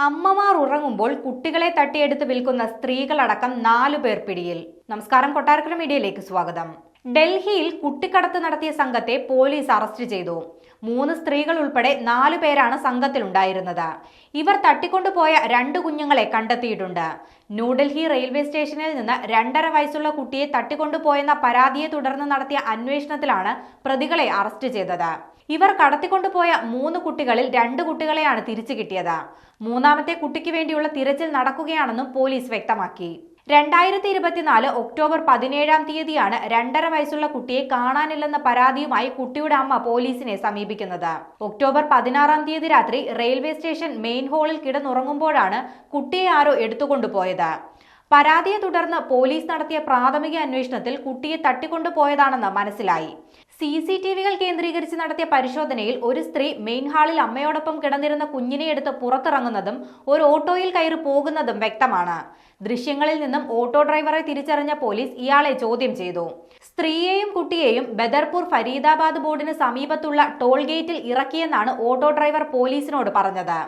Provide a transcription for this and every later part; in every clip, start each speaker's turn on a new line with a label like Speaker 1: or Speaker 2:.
Speaker 1: അമ്മമാർ ഉറങ്ങുമ്പോൾ കുട്ടികളെ തട്ടിയെടുത്ത് വിൽക്കുന്ന സ്ത്രീകളടക്കം 4 പേർ പിടിയിൽ. നമസ്കാരം, കൊട്ടാരക്കര മീഡിയയിലേക്ക് സ്വാഗതം. ഡൽഹിയിൽ കുട്ടിക്കടത്ത് നടത്തിയ സംഘത്തെ പോലീസ് അറസ്റ്റ് ചെയ്തു. 3 സ്ത്രീകൾ ഉൾപ്പെടെ 4 പേരാണ് സംഘത്തിലുണ്ടായിരുന്നത്. ഇവർ തട്ടിക്കൊണ്ടുപോയ 2 കുഞ്ഞുങ്ങളെ കണ്ടെത്തിയിട്ടുണ്ട്. ന്യൂഡൽഹി റെയിൽവേ സ്റ്റേഷനിൽ നിന്ന് 2.5 വയസ്സുള്ള കുട്ടിയെ തട്ടിക്കൊണ്ടുപോയെന്ന പരാതിയെ തുടർന്ന് നടത്തിയ അന്വേഷണത്തിലാണ് പ്രതികളെ അറസ്റ്റ് ചെയ്തത്. ഇവർ കടത്തിക്കൊണ്ടുപോയ 3 കുട്ടികളിൽ 2 കുട്ടികളെയാണ് തിരിച്ചു കിട്ടിയത്. മൂന്നാമത്തെ കുട്ടിക്ക് വേണ്ടിയുള്ള തിരച്ചിൽ നടക്കുകയാണെന്നും പോലീസ് വ്യക്തമാക്കി. 2024 ഒക്ടോബർ 17-ാം തീയതിയാണ് 2.5 വയസ്സുള്ള കുട്ടിയെ കാണാനില്ലെന്ന പരാതിയുമായി കുട്ടിയുടെ അമ്മ പോലീസിനെ സമീപിക്കുന്നത്. ഒക്ടോബർ 16-ാം തീയതി രാത്രി റെയിൽവേ സ്റ്റേഷൻ മെയിൻ ഹാളിൽ കിടന്നുറങ്ങുമ്പോഴാണ് കുട്ടിയെ ആരോ എടുത്തുകൊണ്ടുപോയത്. പരാതിയെ തുടർന്ന് പോലീസ് നടത്തിയ പ്രാഥമിക അന്വേഷണത്തിൽ കുട്ടിയെ തട്ടിക്കൊണ്ടുപോയതാണെന്ന് മനസ്സിലായി. CCTVകൾ കേന്ദ്രീകരിച്ച് നടത്തിയ പരിശോധനയിൽ ഒരു സ്ത്രീ മെയിൻ ഹാളിൽ അമ്മയോടൊപ്പം കിടന്നിരുന്ന കുഞ്ഞിനെ എടുത്ത് പുറത്തിറങ്ങുന്നതും ഒരു ഓട്ടോയിൽ കയറി പോകുന്നതും വ്യക്തമാണ്. ദൃശ്യങ്ങളിൽ നിന്നും ഓട്ടോ ഡ്രൈവറെ തിരിച്ചറിഞ്ഞ പോലീസ് ഇയാളെ ചോദ്യം ചെയ്തു. സ്ത്രീയെയും കുട്ടിയെയും ബദർപൂർ ഫരീദാബാദ് ബോർഡിന് സമീപത്തുള്ള ടോൾ ഗേറ്റിൽ ഇറക്കിയെന്നാണ് ഓട്ടോ ഡ്രൈവർ പോലീസിനോട് പറഞ്ഞത്.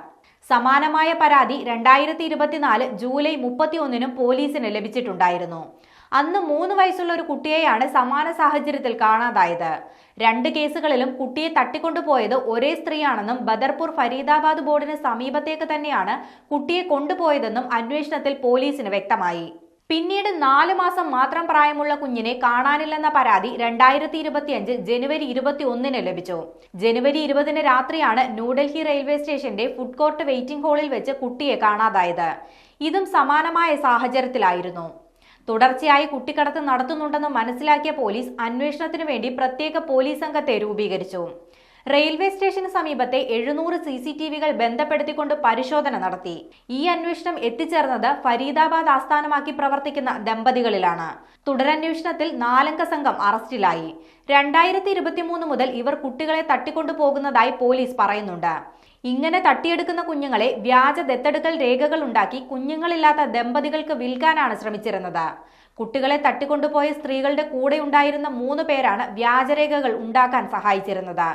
Speaker 1: സമാനമായ പരാതി 2024 ജൂലൈ 31-നും പോലീസിന് ലഭിച്ചിട്ടുണ്ടായിരുന്നു. അന്ന് 3 വയസ്സുള്ള ഒരു കുട്ടിയെയാണ് സമാന സാഹചര്യത്തിൽ കാണാതായത്. 2 കേസുകളിലും കുട്ടിയെ തട്ടിക്കൊണ്ടുപോയത് ഒരേ സ്ത്രീയാണെന്നും ബദർപൂർ ഫരീദാബാദ് ബോർഡിന് സമീപത്തേക്ക് തന്നെയാണ് കുട്ടിയെ കൊണ്ടുപോയതെന്നും അന്വേഷണത്തിൽ പോലീസിന് വ്യക്തമായി. പിന്നീട് 4 മാസം മാത്രം പ്രായമുള്ള കുഞ്ഞിനെ കാണാനില്ലെന്ന പരാതി 2025 ജനുവരി 21-ന് ലഭിച്ചു. ജനുവരി 20-ന് രാത്രിയാണ് ന്യൂഡൽഹി റെയിൽവേ സ്റ്റേഷന്റെ ഫുഡ് കോർട്ട് വെയിറ്റിംഗ് ഹാളിൽ വെച്ച് കുട്ടിയെ കാണാതായത്. ഇതും സമാനമായ സാഹചര്യത്തിലായിരുന്നു. തുടർച്ചയായി കുട്ടിക്കടത്ത് നടത്തുന്നുണ്ടെന്ന് മനസ്സിലാക്കിയ പോലീസ് അന്വേഷണത്തിനു വേണ്ടി പ്രത്യേക പോലീസ് സംഘത്തെ രൂപീകരിച്ചു. റെയിൽവേ സ്റ്റേഷന് സമീപത്തെ 700 CCTVകൾ ബന്ധപ്പെടുത്തിക്കൊണ്ട് പരിശോധന നടത്തി. ഈ അന്വേഷണം എത്തിച്ചേർന്നത് ഫരീദാബാദ് ആസ്ഥാനമാക്കി പ്രവർത്തിക്കുന്ന ദമ്പതികളിലാണ്. തുടരന്വേഷണത്തിൽ 4-അംഗ സംഘം അറസ്റ്റിലായി. 2023 മുതൽ ഇവർ കുട്ടികളെ തട്ടിക്കൊണ്ടുപോകുന്നതായി പോലീസ് പറയുന്നുണ്ട്. ഇങ്ങനെ തട്ടിയെടുക്കുന്ന കുഞ്ഞുങ്ങളെ വ്യാജ ദത്തെടുക്കൽ രേഖകൾ ഉണ്ടാക്കി കുഞ്ഞുങ്ങളില്ലാത്ത ദമ്പതികൾക്ക് വിൽക്കാനാണ് ശ്രമിച്ചിരുന്നത്. കുട്ടികളെ തട്ടിക്കൊണ്ടുപോയ സ്ത്രീകളുടെ കൂടെ ഉണ്ടായിരുന്ന 3 പേരാണ് വ്യാജരേഖകൾ ഉണ്ടാക്കാൻ സഹായിച്ചിരുന്നത്.